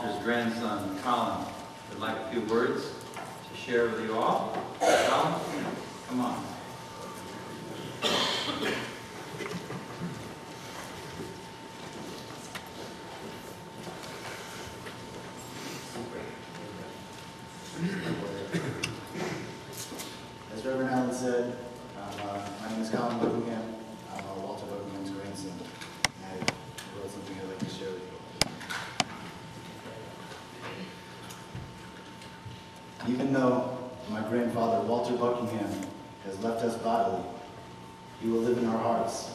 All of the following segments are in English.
Walter's grandson, Colin, would like a few words to share with you all. Colin, come on. As Reverend Allen said, my name is Colin Buckingham. I'm Walter Buckingham's grandson. I wrote something I'd like to share with you. Even though my grandfather, Walter Buckingham, has left us bodily, he will live in our hearts.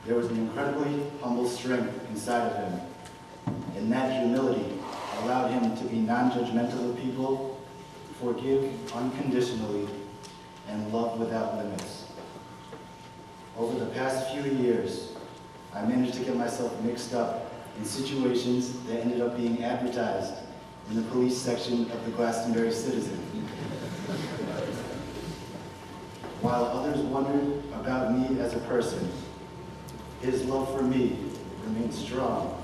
There was an incredibly humble strength inside of him, and that humility allowed him to be non-judgmental of people, forgive unconditionally, and love without limits. Over the past few years, I managed to get myself mixed up in situations that ended up being advertised in the police section of the Glastonbury Citizen. While others wondered about me as a person, his love for me remained strong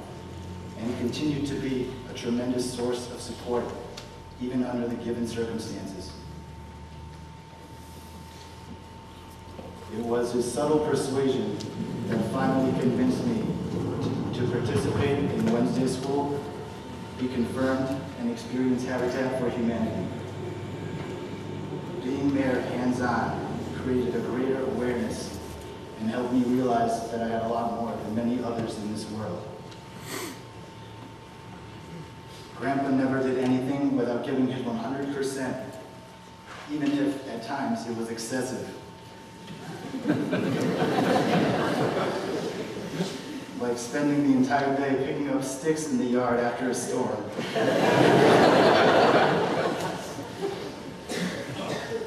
and continued to be a tremendous source of support, even under the given circumstances. It was his subtle persuasion that finally convinced me to participate in Wednesday school, be confirmed, and experience Habitat for Humanity. Being there hands-on created a greater awareness and helped me realize that I had a lot more than many others in this world. Grandpa never did anything without giving his 100%, even if at times it was excessive. Like spending the entire day picking up sticks in the yard after a storm.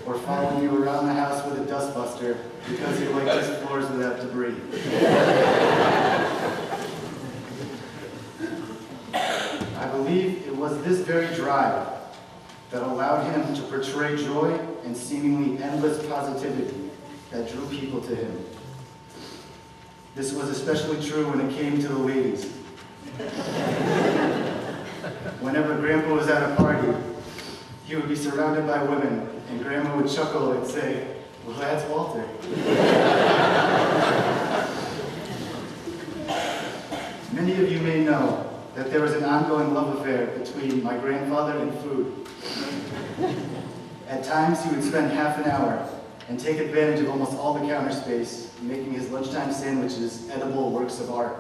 Or following you around the house with a dustbuster because he liked his floors without debris. I believe it was this very drive that allowed him to portray joy and seemingly endless positivity that drew people to him. This was especially true when it came to the ladies. Whenever Grandpa was at a party, he would be surrounded by women, and Grandma would chuckle and say, "Well, that's Walter." Many of you may know that there was an ongoing love affair between my grandfather and food. At times, he would spend half an hour and take advantage of almost all the counter space, making his lunchtime sandwiches edible works of art.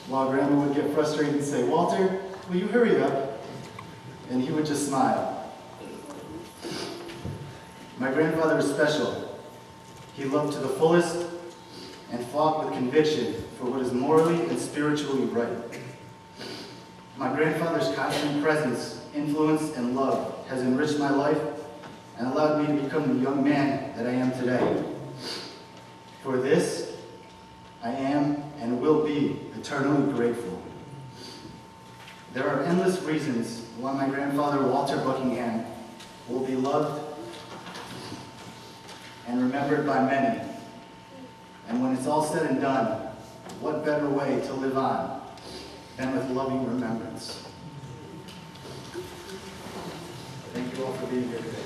While Grandma would get frustrated and say, "Walter, will you hurry up?" And he would just smile. My grandfather was special. He loved to the fullest and fought with conviction for what is morally and spiritually right. My grandfather's constant presence, influence, and love has enriched my life and allowed me to become the young man that I am today. For this, I am and will be eternally grateful. There are endless reasons why my grandfather, Walter Buckingham, will be loved and remembered by many. And when it's all said and done, what better way to live on than with loving remembrance? Thank you all for being here today.